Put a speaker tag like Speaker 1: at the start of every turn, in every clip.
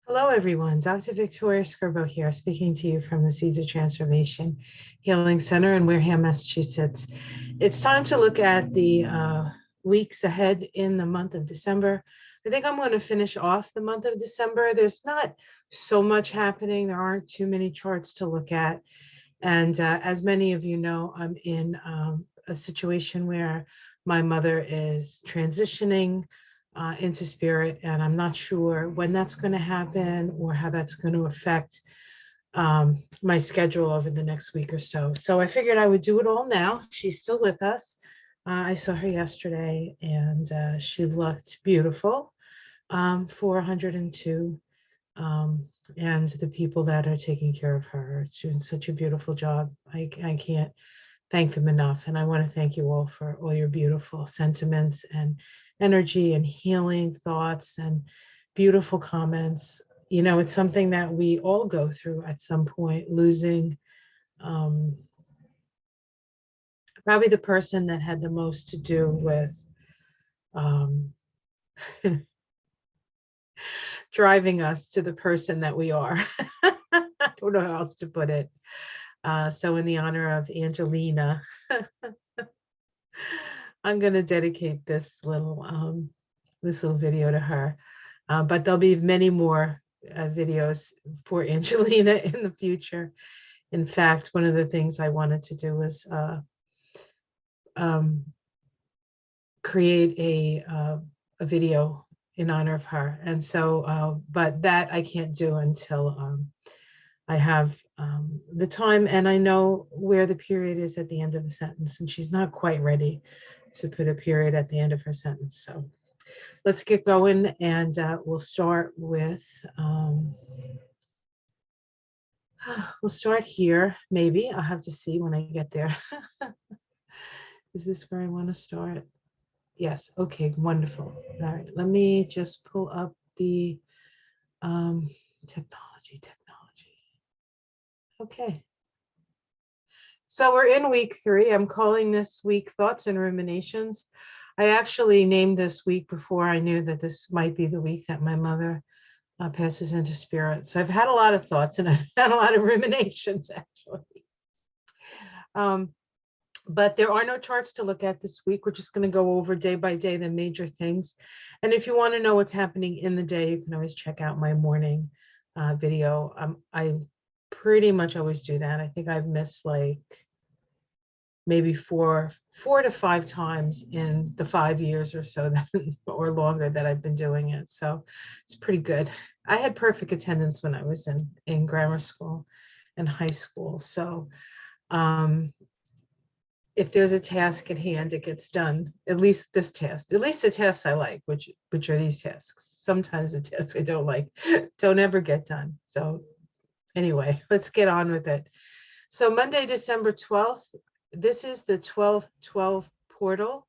Speaker 1: Hello, everyone. Dr. Victoria Skirbo here, speaking to you from the Seeds of Transformation Healing Center in Wareham, Massachusetts. It's time to look at the weeks ahead in the month of December. I think I'm going to finish off the month of December. There's not so much happening. There aren't too many charts to look at. And as many of you know, I'm in a situation where my mother is transitioning into spirit, and I'm not sure when that's going to happen or how that's going to affect my schedule over the next week or so. So I figured I would do it all now. She's still with us. I saw her yesterday, and she looked beautiful for 102. And the people that are taking care of her are doing such a beautiful job. I can't thank them enough. And I want to thank you all for all your beautiful sentiments and energy and healing thoughts and beautiful comments. You know, it's something that we all go through at some point, losing probably the person that had the most to do with driving us to the person that we are. I don't know how else to put it. So in the honor of Angelina, I'm going to dedicate this little video to her. But there'll be many more videos for Angelina in the future. In fact, one of the things I wanted to do was create a video in honor of her. And so, but that I can't do until I have the time, and I know where the period is at the end of the sentence, and she's not quite ready to put a period at the end of her sentence. So let's get going, and we'll start with, we'll start here, maybe. I'll have to see when I get there. Is this where I want to start? Yes, okay, wonderful. All right, let me just pull up the technology. Okay. So we're in week 3. I'm calling this week Thoughts and Ruminations. I actually named this week before I knew that this might be the week that my mother passes into spirit. So I've had a lot of thoughts and I've had a lot of ruminations, actually. But there are no charts to look at this week. We're just going to go over day by day the major things. And if you want to know what's happening in the day, you can always check out my morning video. I pretty much always do that. I think I've missed like maybe four to five times in the 5 years or so that, or longer that I've been doing it. So it's pretty good. I had perfect attendance when I was in grammar school and high school. So if there's a task at hand, it gets done. At least this task, at least the tasks I like, which are these tasks. Sometimes the tasks I don't like don't ever get done. So anyway, let's get on with it. So Monday, December 12th, this is the 1212 portal.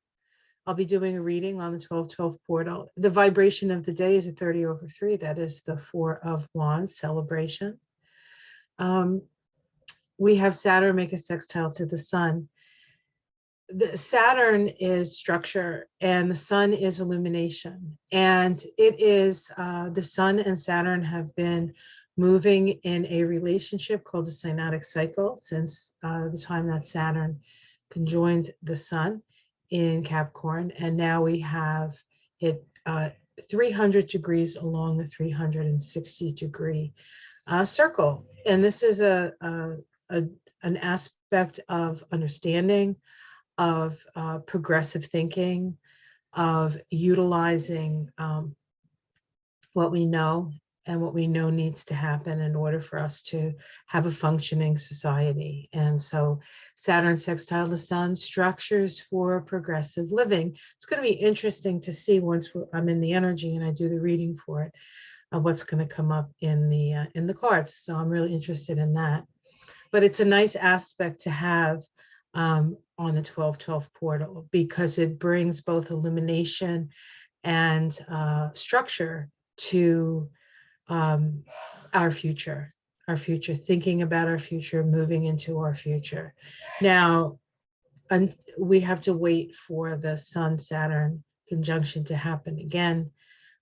Speaker 1: I'll be doing a reading on the 1212 portal. The vibration of the day is a 30/3. That is the 4 of Wands celebration. We have Saturn make a sextile to the sun. The Saturn is structure and the sun is illumination. And it is the sun and Saturn have been moving in a relationship called the synodic cycle since the time that Saturn conjoined the sun in Capricorn. And now we have it 300 degrees along the 360-degree circle. And this is an aspect of understanding, of progressive thinking, of utilizing what we know and what we know needs to happen in order for us to have a functioning society. And so Saturn sextile the sun, structures for progressive living. It's going to be interesting to see once I'm in the energy and I do the reading for it, of what's going to come up in the cards. So I'm really interested in that. But it's a nice aspect to have on the 1212 portal because it brings both illumination and structure to our future, thinking about our future, moving into our future. Now, we have to wait for the Sun-Saturn conjunction to happen again.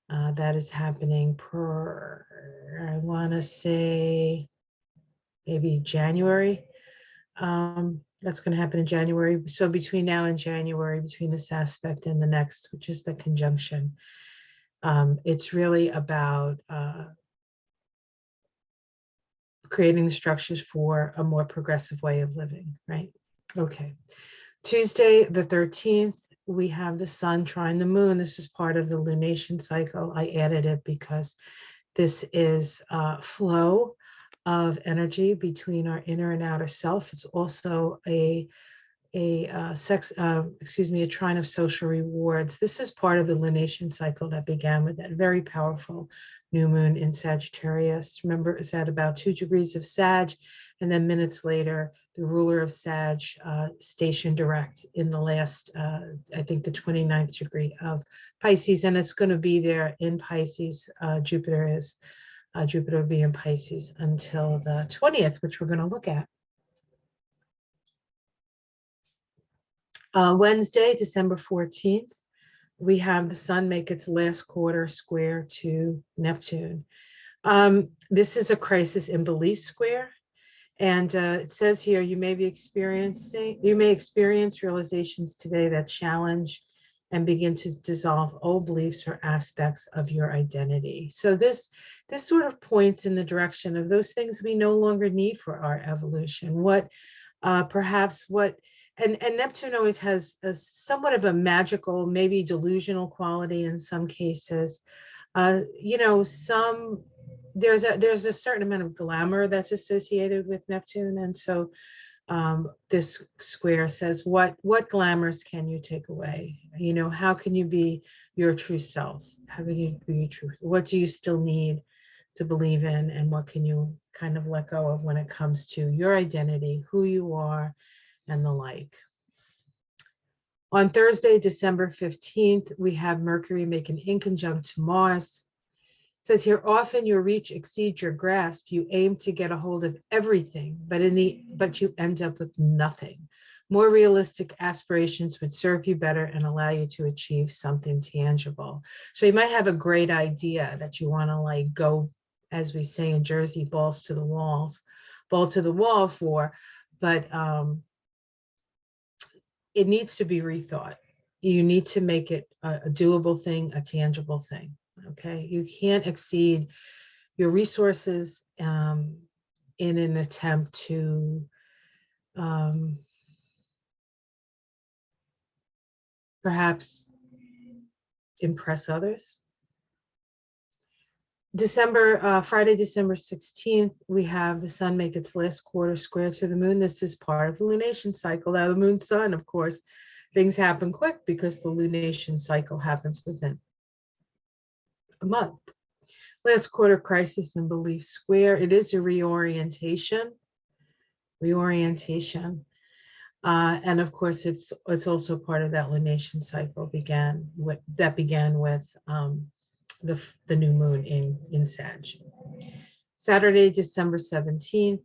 Speaker 1: That is happening I want to say maybe January. That's going to happen in January. So between now and January, between this aspect and the next, which is the conjunction, it's really about creating the structures for a more progressive way of living, right? Okay. Tuesday, the 13th, we have the sun trine the moon. This is part of the lunation cycle. I added it because this is flow of energy between our inner and outer self. It's also a trine of social rewards. This is part of the lunation cycle that began with that very powerful new moon in Sagittarius. Remember, it's at about 2 degrees of Sag, and then minutes later, the ruler of Sag stationed direct in the last, I think the 29th degree of Pisces, and it's going to be there in Pisces. Jupiter will be in Pisces until the 20th, which we're going to look at. Wednesday, December 14th, we have the sun make its last quarter square to Neptune. This is a crisis in belief square. And it says here, you may experience realizations today that challenge and begin to dissolve old beliefs or aspects of your identity. So this sort of points in the direction of those things we no longer need for our evolution. And Neptune always has a somewhat of a magical, maybe delusional quality in some cases. There's a certain amount of glamour that's associated with Neptune, and so this square says, what glamours can you take away? How can you be your true self? How can you be your truth? What do you still need to believe in, and what can you kind of let go of when it comes to your identity, who you are, and the like. On Thursday, December 15th, we have Mercury make an inconjunct to Mars. It says here, often your reach exceeds your grasp. You aim to get a hold of everything, but you end up with nothing. More realistic aspirations would serve you better and allow you to achieve something tangible. So you might have a great idea that you want to go, as we say in Jersey, ball to the wall for, but it needs to be rethought. You need to make it a doable thing, a tangible thing. Okay, you can't exceed your resources in an attempt to perhaps impress others. Friday, December 16th, we have the sun make its last quarter square to the moon. This is part of the lunation cycle. Now, the moon sun, of course, things happen quick because the lunation cycle happens within a month. Last quarter crisis and belief square. It is a reorientation. And of course, it's also part of that lunation cycle began with the new moon in Sag. Saturday, December 17th,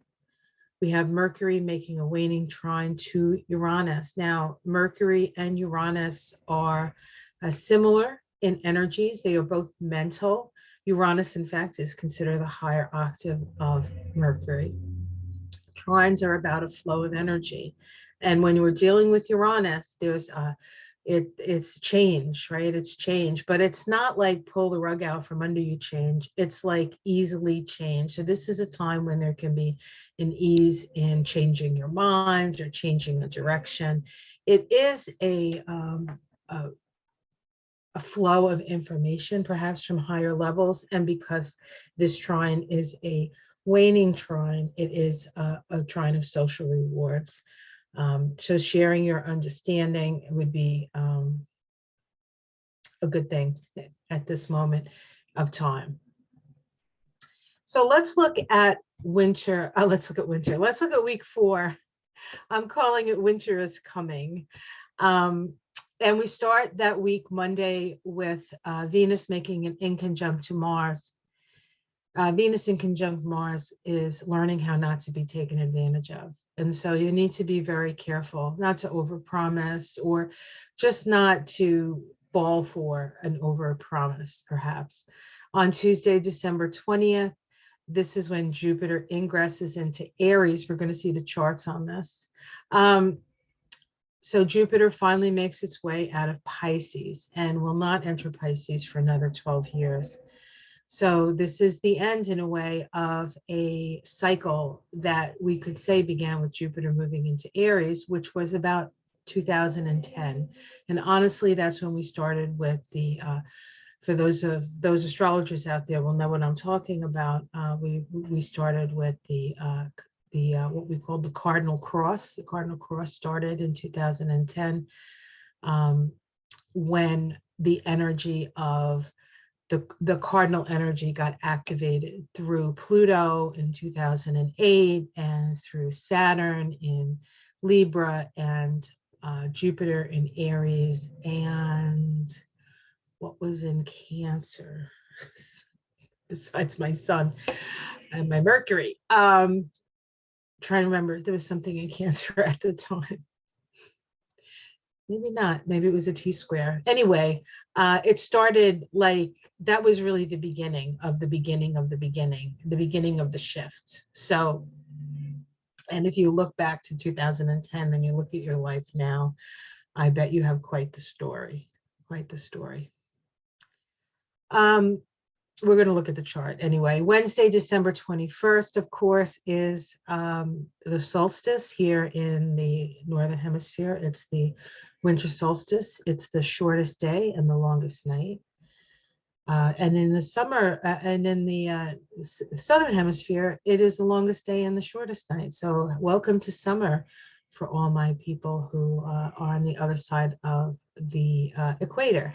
Speaker 1: we have Mercury making a waning trine to Uranus. Now, Mercury and Uranus are similar in energies. They are both mental. Uranus, in fact, is considered the higher octave of Mercury. Trines are about a flow of energy. And when we're dealing with Uranus, there's it's change, right? It's change, but it's not like pull the rug out from under you change. It's like easily change. So this is a time when there can be an ease in changing your mind or changing the direction. It is a flow of information, perhaps from higher levels. And because this trine is a waning trine, it is a trine of social rewards. So sharing your understanding would be a good thing at this moment of time. So let's look at winter. Let's look at week 4. I'm calling it Winter is Coming. And we start that week Monday with Venus making an inconjunct to Mars. Venus in conjunct Mars is learning how not to be taken advantage of. And so you need to be very careful not to overpromise or just not to fall for an over promise, perhaps. On Tuesday, December 20th, this is when Jupiter ingresses into Aries. We're going to see the charts on this. So Jupiter finally makes its way out of Pisces and will not enter Pisces for another 12 years. So this is the end, in a way, of a cycle that we could say began with Jupiter moving into Aries, which was about 2010. And honestly, that's when we started with the, for those astrologers out there will know what I'm talking about. We started with the what we call the cardinal cross. The cardinal cross started in 2010, when the energy of the cardinal energy got activated through Pluto in 2008 and through Saturn in Libra and Jupiter in Aries and what was in Cancer besides my sun and my Mercury. Trying to remember, there was something in Cancer at the time. Maybe not. Maybe it was a T-square. Anyway, it started like that was really the beginning of the beginning of the beginning, the beginning of the shift. So, and if you look back to 2010 and you look at your life now, I bet you have quite the story. Quite the story. We're going to look at the chart anyway. Wednesday, December 21st, of course, is the solstice here in the Northern Hemisphere. It's the winter solstice. It's the shortest day and the longest night. And in the summer, and in the Southern Hemisphere, it is the longest day and the shortest night. So welcome to summer for all my people who are on the other side of the equator.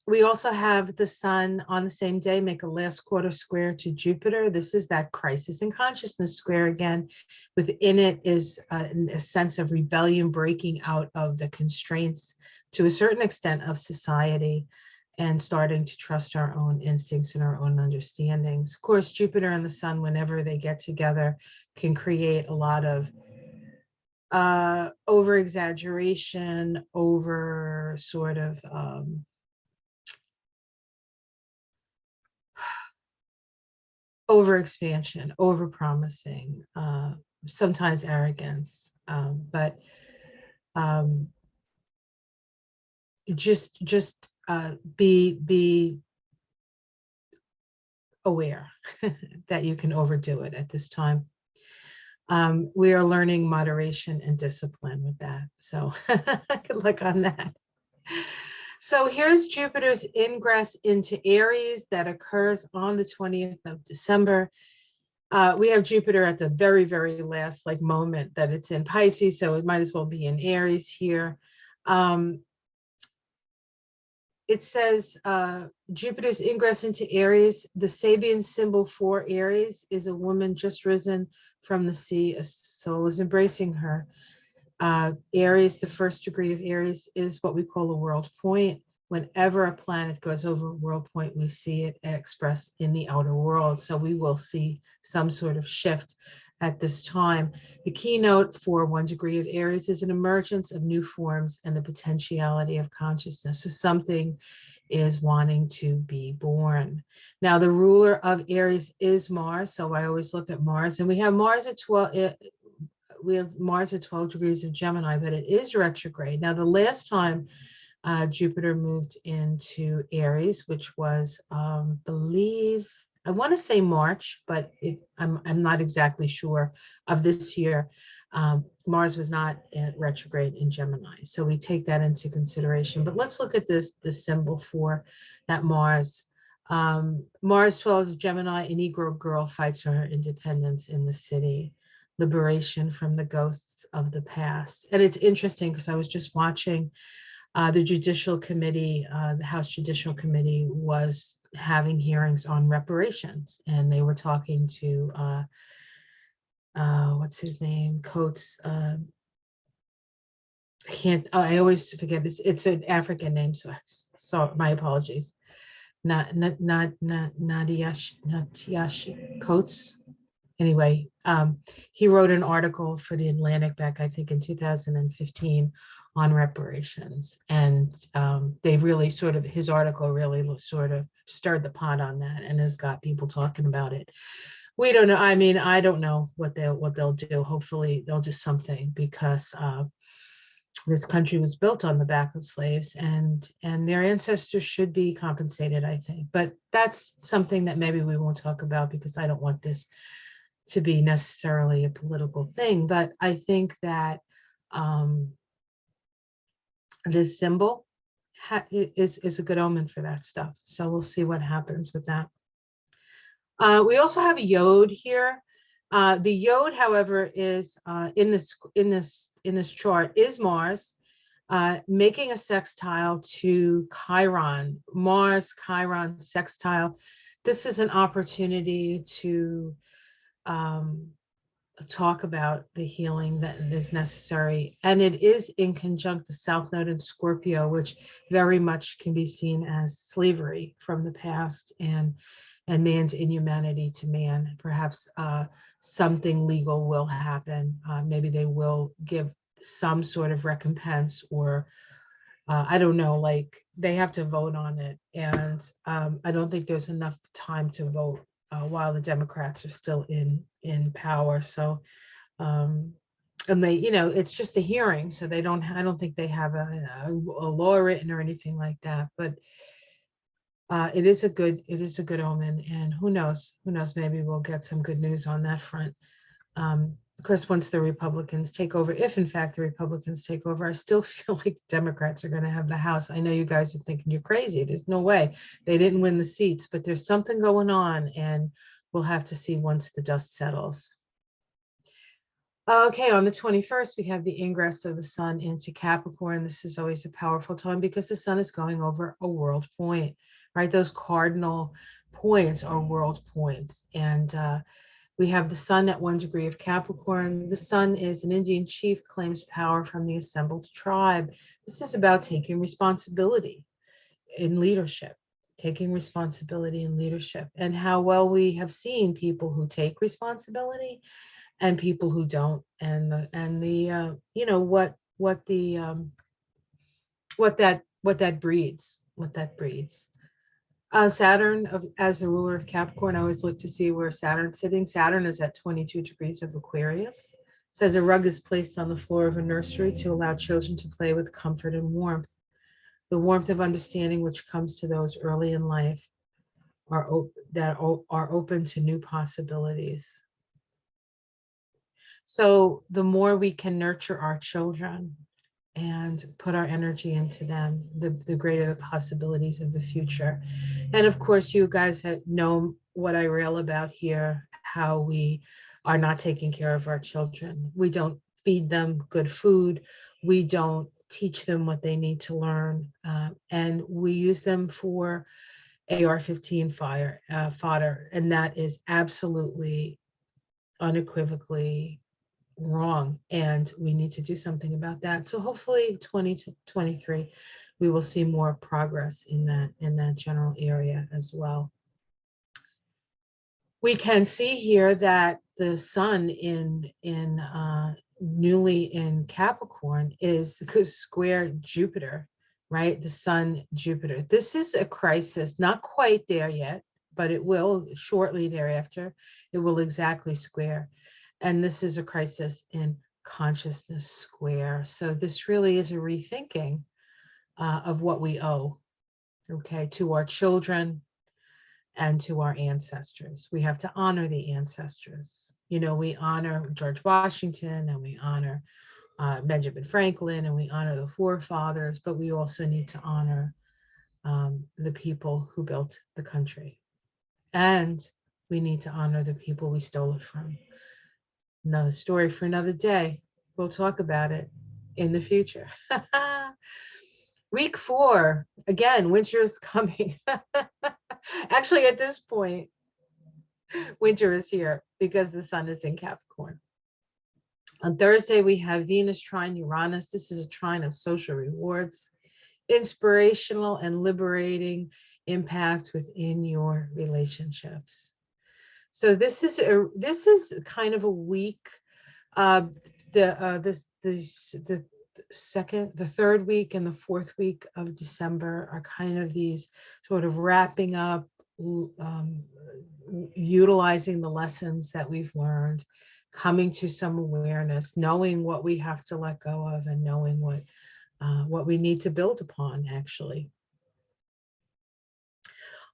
Speaker 1: We also have the sun on the same day make a last quarter square to Jupiter. This is that crisis in consciousness square again. Within it is a sense of rebellion, breaking out of the constraints to a certain extent of society and starting to trust our own instincts and our own understandings. Of course, Jupiter and the sun, whenever they get together, can create a lot of over exaggeration, over sort of over expansion, over promising, sometimes arrogance, but just be aware that you can overdo it at this time. We are learning moderation and discipline with that. So good luck on that. So here's Jupiter's ingress into Aries that occurs on the 20th of December. We have Jupiter at the very, very last moment that it's in Pisces, so it might as well be in Aries here. It says Jupiter's ingress into Aries, the Sabian symbol for Aries is a woman just risen from the sea. A soul is embracing her. Aries, the first degree of Aries, is what we call a world point. Whenever a planet goes over a world point, we see it expressed in the outer world. So we will see some sort of shift at this time. The keynote for 1 degree of Aries is an emergence of new forms and the potentiality of consciousness. So something is wanting to be born. Now, the ruler of Aries is Mars. So I always look at Mars, and we have Mars at 12. We have Mars at 12 degrees of Gemini, but it is retrograde. Now, the last time Jupiter moved into Aries, which was, I want to say March, but I'm not exactly sure of this year. Mars was not retrograde in Gemini, so we take that into consideration. But let's look at the symbol for that Mars. Mars 12 of Gemini, a Negro girl fights for her independence in the city. Liberation from the ghosts of the past. And it's interesting because I was just watching the Judicial Committee, the House Judicial Committee was having hearings on reparations, and they were talking to, what's his name, Coates, I always forget, it's an African name, so my apologies. Nadiyashi Coates. Anyway, he wrote an article for the Atlantic back, I think, in 2015 on reparations. And they've really sort of, his article really sort of stirred the pot on that and has got people talking about it. We don't know. I mean, I don't know what they'll do. Hopefully they'll do something, because this country was built on the back of slaves, and their ancestors should be compensated, I think. But that's something that maybe we won't talk about, because I don't want this to be necessarily a political thing. But I think that this symbol is a good omen for that stuff. So we'll see what happens with that. We also have a yod here. The yod, however, is in this chart is Mars, making a sextile to Chiron. Mars, Chiron sextile. This is an opportunity to talk about the healing that is necessary. And it is in conjunct the South Node in Scorpio, which very much can be seen as slavery from the past, and man's inhumanity to man. Perhaps something legal will happen. Maybe they will give some sort of recompense, or I don't know, like they have to vote on it. And I don't think there's enough time to vote while the Democrats are still in power. So, and they, it's just a hearing. So I don't think they have a law written or anything like that. But it is a good omen, and who knows, maybe we'll get some good news on that front. Of course, once the Republicans take over, if in fact the Republicans take over, I still feel like Democrats are going to have the House. I know you guys are thinking you're crazy. There's no way. They didn't win the seats, but there's something going on, and we'll have to see once the dust settles. Okay, on the 21st, we have the ingress of the sun into Capricorn. This is always a powerful time, because the sun is going over a world point, right? Those cardinal points are world points. And we have the sun at 1 degree of Capricorn. The sun is an Indian chief, claims power from the assembled tribe. This is about taking responsibility in leadership, and how well we have seen people who take responsibility and people who don't, and what that breeds. Saturn as the ruler of Capricorn, I always look to see where Saturn's sitting. Saturn is at 22 degrees of Aquarius. It says a rug is placed on the floor of a nursery to allow children to play with comfort and warmth. The warmth of understanding which comes to those early in life are open to new possibilities. So the more we can nurture our children and put our energy into them, the greater the possibilities of the future. And of course, you guys know what I rail about here, how we are not taking care of our children. We don't feed them good food. We don't teach them what they need to learn. And we use them for AR-15 fodder. And that is absolutely, unequivocally wrong, and we need to do something about that. So hopefully 2023 we will see more progress in that general area as well. We can see here that the sun newly in Capricorn is square Jupiter, right? The sun Jupiter. This is a crisis, not quite there yet, but it will shortly thereafter. It will exactly square. And this is a crisis in consciousness square. So this really is a rethinking of what we owe, okay, to our children and to our ancestors. We have to honor the ancestors. We honor George Washington, and we honor Benjamin Franklin, and we honor the forefathers, but we also need to honor the people who built the country. And we need to honor the people we stole it from. Another story for another day. We'll talk about it in the future. Week 4, again, winter is coming. Actually, at this point, winter is here because the sun is in Capricorn. On Thursday, we have Venus trine Uranus. This is a trine of social rewards, inspirational and liberating impacts within your relationships. So this is kind of a week. The the third week and the fourth week of December are kind of these sort of wrapping up, utilizing the lessons that we've learned, coming to some awareness, knowing what we have to let go of, and knowing what we need to build upon, actually.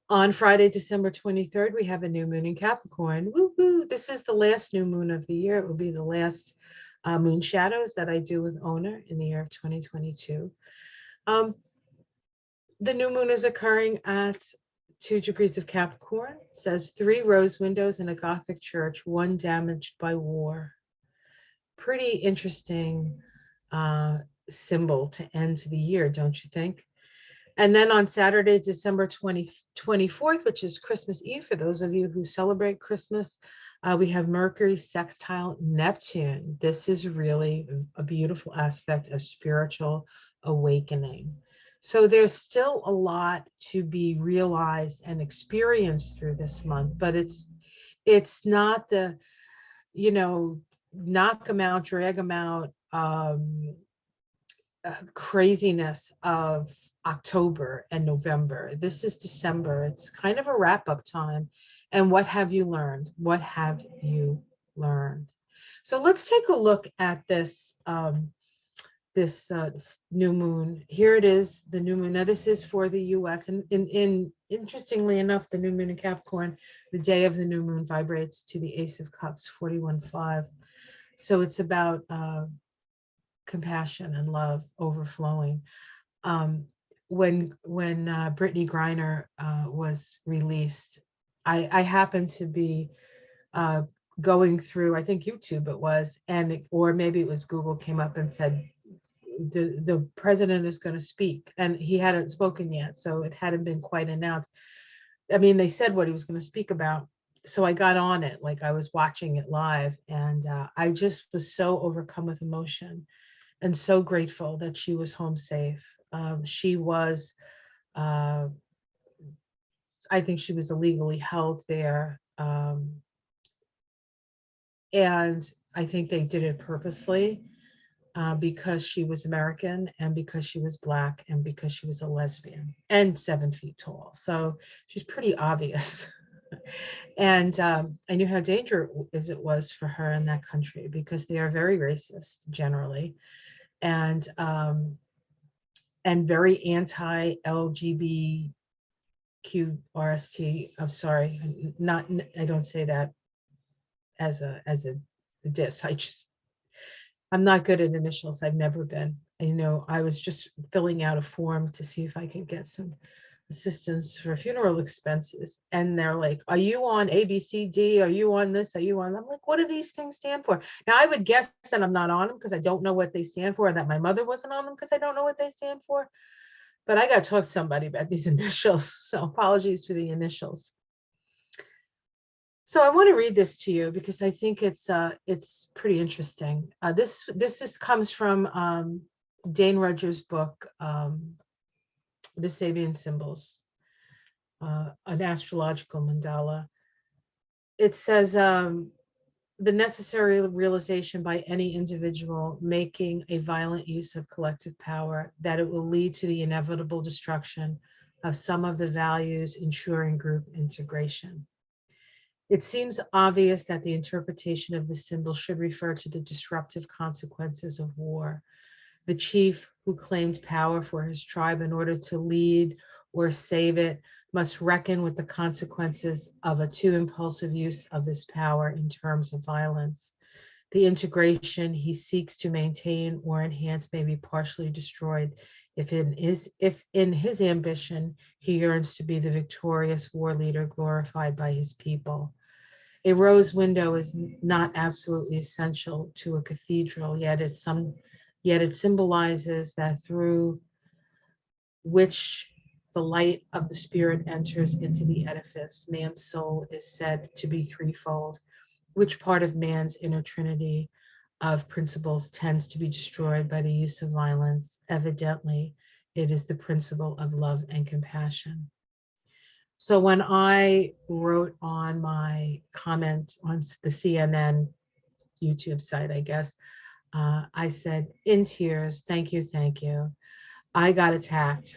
Speaker 1: On Friday, December 23rd, we have a new moon in Capricorn. Woo-hoo! This is the last new moon of the year. It will be the last moon shadows that I do with Owner in the year of 2022. The new moon is occurring at 2 degrees of Capricorn. It says 3 rose windows in a Gothic church, 1 damaged by war. Pretty interesting symbol to end the year, don't you think? And then on Saturday, December 24th, which is Christmas Eve, for those of you who celebrate Christmas, we have Mercury sextile Neptune. This is really a beautiful aspect of spiritual awakening. So there's still a lot to be realized and experienced through this month, but it's not the, knock them out, drag them out, craziness of October and November. This is December. It's kind of a wrap-up time. And what have you learned? What have you learned? So let's take a look at this new moon. Here it is, the new moon. Now this is for the U.S. and interestingly enough, the new moon in Capricorn, the day of the new moon vibrates to the Ace of Cups, 41.5. So it's about compassion and love overflowing. When Brittany Griner was released, I happened to be going through, I think YouTube it was, or maybe it was Google, came up and said the president is going to speak, and he hadn't spoken yet, so it hadn't been quite announced. I mean, they said what he was going to speak about, so I got on it, like I was watching it live, and I just was so overcome with emotion and so grateful that she was home safe. She was, I think she was illegally held there. And I think they did it purposely because she was American and because she was Black and because she was a lesbian and 7 feet tall. So she's pretty obvious. And I knew how dangerous it was for her in that country because they are very racist generally. And very anti-LGBTQRST. I'm sorry, I don't say that as a diss. I'm not good at initials. I've never been. I was just filling out a form to see if I could get some assistance for funeral expenses, and they're like, are you on ABCD? Are you on this? Are you on? I'm like, what do these things stand for? Now I would guess that I'm not on them because I don't know what they stand for, and that my mother wasn't on them because I don't know what they stand for. But I got to talk to somebody about these initials, so apologies for the initials. So I want to read this to you because I think it's pretty interesting. This comes from Dane Rudger's book, The Sabian Symbols, an astrological mandala. It says the necessary realization by any individual making a violent use of collective power that it will lead to the inevitable destruction of some of the values ensuring group integration. It seems obvious that the interpretation of the symbol should refer to the disruptive consequences of war. The chief who claimed power for his tribe in order to lead or save it must reckon with the consequences of a too impulsive use of this power in terms of violence. The integration he seeks to maintain or enhance may be partially destroyed if in his ambition he yearns to be the victorious war leader glorified by his people. A rose window is not absolutely essential to a cathedral, yet it symbolizes that through which the light of the spirit enters into the edifice. Man's soul is said to be threefold. Which part of man's inner trinity of principles tends to be destroyed by the use of violence? Evidently, it is the principle of love and compassion. So when I wrote on my comment on the CNN YouTube site, I guess, I said in tears, thank you, thank you. I got attacked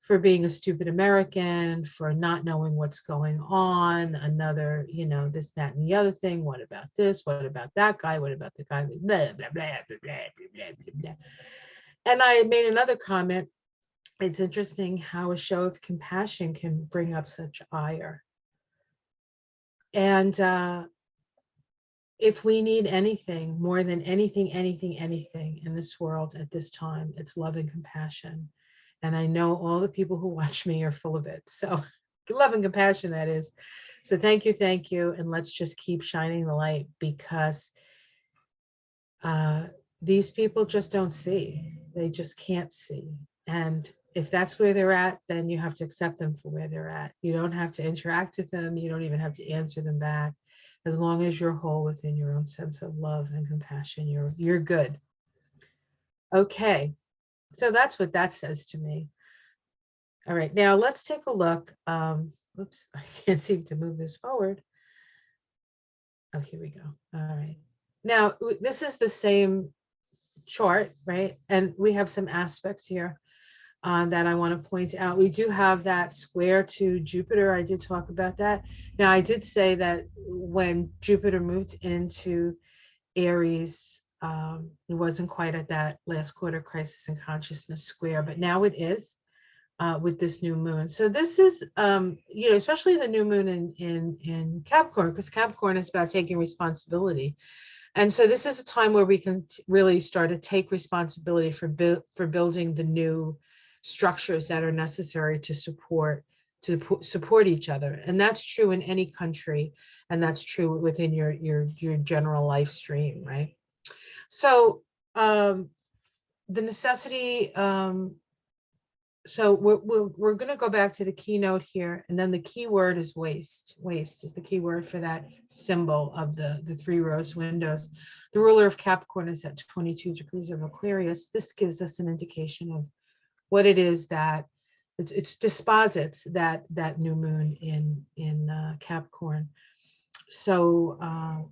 Speaker 1: for being a stupid American, for not knowing what's going on, another, this, that, and the other thing. What about this? What about that guy? What about the guy? Blah, blah, blah, blah, blah, blah, blah, blah. And I made another comment. It's interesting how a show of compassion can bring up such ire. And if we need anything more than anything in this world at this time, it's love and compassion. And I know all the people who watch me are full of it. So love and compassion, that is. So thank you. And let's just keep shining the light, because these people just don't see. They just can't see. And if that's where they're at, then you have to accept them for where they're at. You don't have to interact with them. You don't even have to answer them back. As long as you're whole within your own sense of love and compassion, you're good. Okay, so that's what that says to me. All right, now let's take a look. Oops, I can't seem to move this forward. Oh, here we go. All right. Now, this is the same chart, right? And we have some aspects here that I want to point out. We do have that square to Jupiter. I did talk about that. Now, I did say that when Jupiter moved into Aries, it wasn't quite at that last quarter crisis in consciousness square, but now it is with this new moon. So this is, especially the new moon in Capricorn, because Capricorn is about taking responsibility. And so this is a time where we can really start to take responsibility for building the new structures that are necessary to support each other. And that's true in any country, and that's true within your general life stream, right? So the necessity, so we're going to go back to the keynote here, and then the key word is waste. Waste is the key word for that symbol of the three rose windows. The ruler of Capricorn is at 22 degrees of Aquarius. This gives us an indication of what it is that it's disposits that new moon in Capricorn. So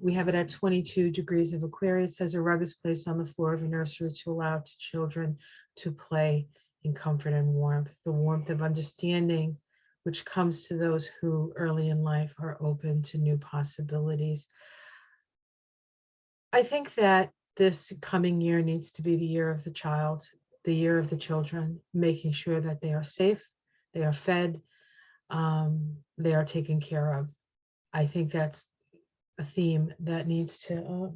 Speaker 1: we have it at 22 degrees of Aquarius. It says a rug is placed on the floor of a nursery to allow children to play in comfort and warmth, the warmth of understanding, which comes to those who early in life are open to new possibilities. I think that this coming year needs to be the year of the child, the year of the children, making sure that they are safe, they are fed, they are taken care of. I think that's a theme that needs to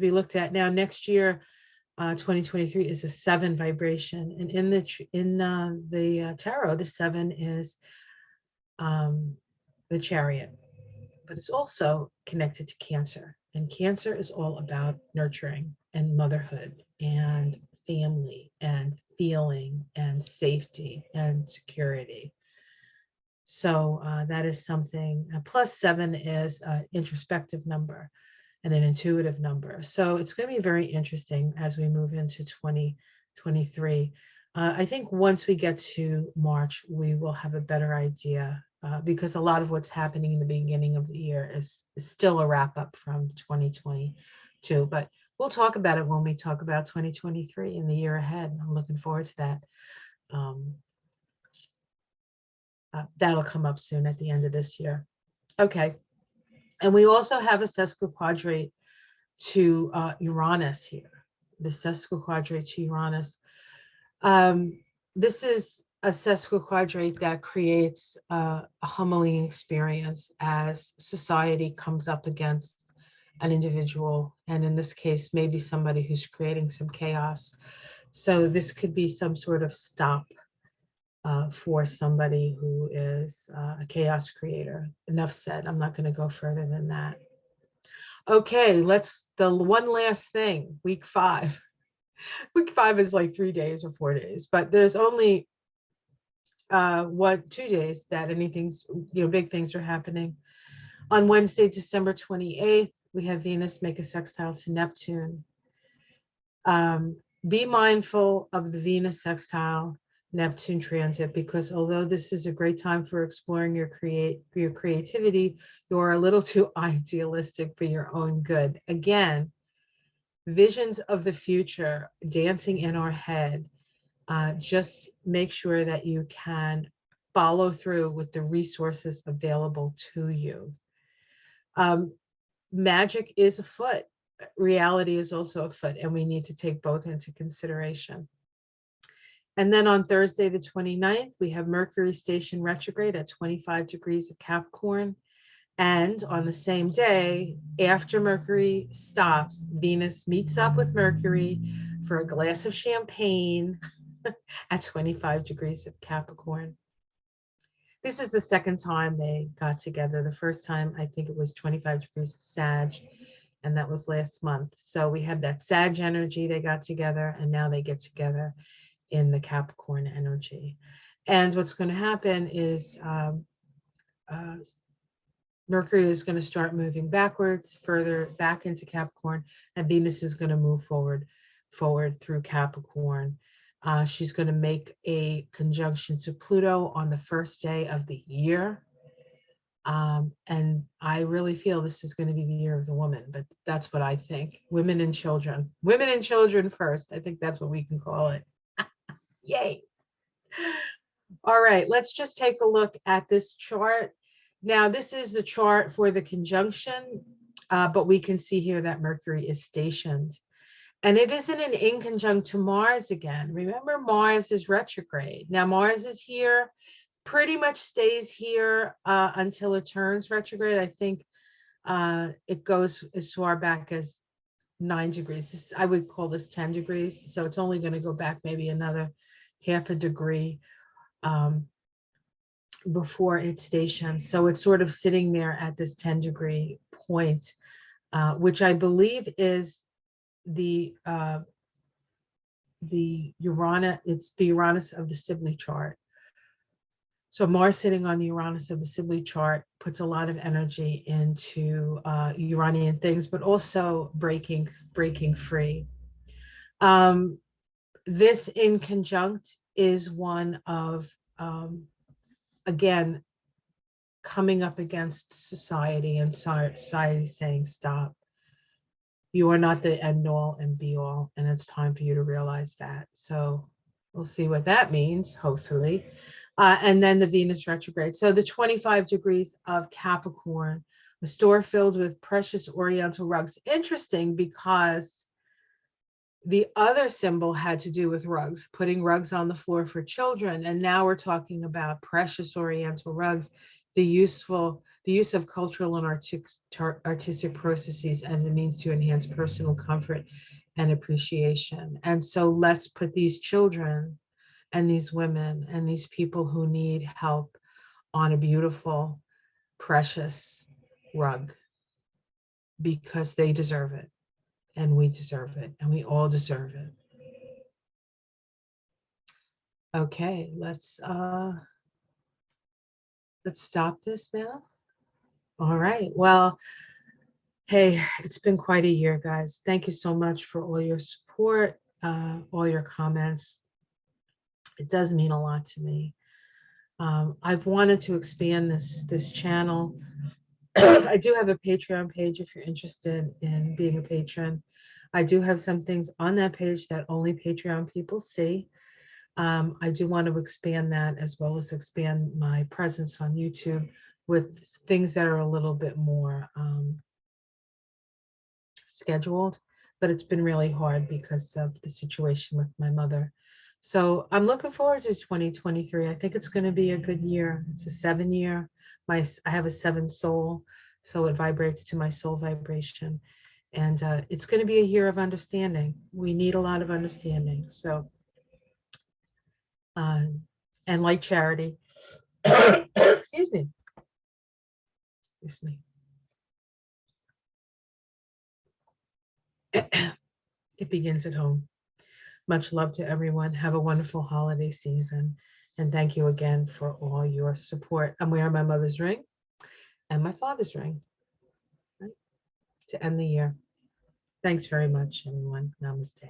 Speaker 1: be looked at. Now, next year, 2023 is a 7 vibration, and in the tarot, the 7 is the Chariot, but it's also connected to Cancer, and Cancer is all about nurturing and motherhood and family and feeling and safety and security. So that is something. Plus 7 is an introspective number and an intuitive number. So it's going to be very interesting as we move into 2023. I think once we get to March, we will have a better idea because a lot of what's happening in the beginning of the year is still a wrap up from 2022. But we'll talk about it when we talk about 2023 and the year ahead. I'm looking forward to that. That'll come up soon at the end of this year. Okay. And we also have a sesquiquadrate to Uranus here, the sesquiquadrate to Uranus. This is a sesquiquadrate that creates a humbling experience as society comes up against an individual, and in this case, maybe somebody who's creating some chaos. So this could be some sort of stop for somebody who is a chaos creator. Enough said. I'm not going to go further than that. Okay, the one last thing, week 5. Week 5 is like 3 days or 4 days, but there's only 2 days that anything's, big things are happening. On Wednesday, December 28th, we have Venus make a sextile to Neptune. Be mindful of the Venus sextile. Neptune transit, because although this is a great time for exploring your creativity, you're a little too idealistic for your own good. Again, visions of the future dancing in our head. Just make sure that you can follow through with the resources available to you. Magic is afoot. Reality is also afoot, and we need to take both into consideration. And then on Thursday, the 29th, we have Mercury station retrograde at 25 degrees of Capricorn. And on the same day, after Mercury stops, Venus meets up with Mercury for a glass of champagne at 25 degrees of Capricorn. This is the second time they got together. The first time, I think it was 25 degrees of Sag, and that was last month. So we have that Sag energy, they got together, and now they get together in the Capricorn energy. And what's going to happen is Mercury is going to start moving backwards, further back into Capricorn, and Venus is going to move forward through Capricorn. She's going to make a conjunction to Pluto on the first day of the year. And I really feel this is going to be the year of the woman, but that's what I think. Women and children first. I think that's what we can call it. Yay. All right, let's just take a look at this chart. Now, this is the chart for the conjunction, but we can see here that Mercury is stationed. And it isn't an inconjunct to Mars again. Remember, Mars is retrograde. Now, Mars is here, pretty much stays here until it turns retrograde. I think it goes as far back as 9 degrees. I would call this 10 degrees. So it's only going to go back maybe another half a degree before it's stationed. So it's sort of sitting there at this 10-degree point, which I believe is the Uranus. It's the Uranus of the Sibley chart. So Mars sitting on the Uranus of the Sibley chart puts a lot of energy into Uranian things, but also breaking free. This in conjunct is one of, again, coming up against society and society saying, stop. You are not the end all and be all, and it's time for you to realize that. So we'll see what that means, hopefully. And then the Venus retrograde. So the 25 degrees of Capricorn, a store filled with precious Oriental rugs. Interesting, because the other symbol had to do with rugs, putting rugs on the floor for children. And now we're talking about precious Oriental rugs, the use of cultural and artistic processes as a means to enhance personal comfort and appreciation. And so let's put these children and these women and these people who need help on a beautiful, precious rug, because they deserve it. And we deserve it, and we all deserve it. Okay, let's stop this now. All right, well, hey, it's been quite a year, guys. Thank you so much for all your support, all your comments. It does mean a lot to me. I've wanted to expand this channel. I do have a Patreon page if you're interested in being a patron. I do have some things on that page that only Patreon people see. I do want to expand that, as well as expand my presence on YouTube with things that are a little bit more scheduled, but it's been really hard because of the situation with my mother. So I'm looking forward to 2023. I think it's going to be a good year. It's a 7-year. I have a 7 soul, so it vibrates to my soul vibration. And it's going to be a year of understanding. We need a lot of understanding. So, and like charity, excuse me. It begins at home. Much love to everyone. Have a wonderful holiday season. And thank you again for all your support. I'm wearing my mother's ring and my father's ring, right, to end the year. Thanks very much, everyone. Namaste.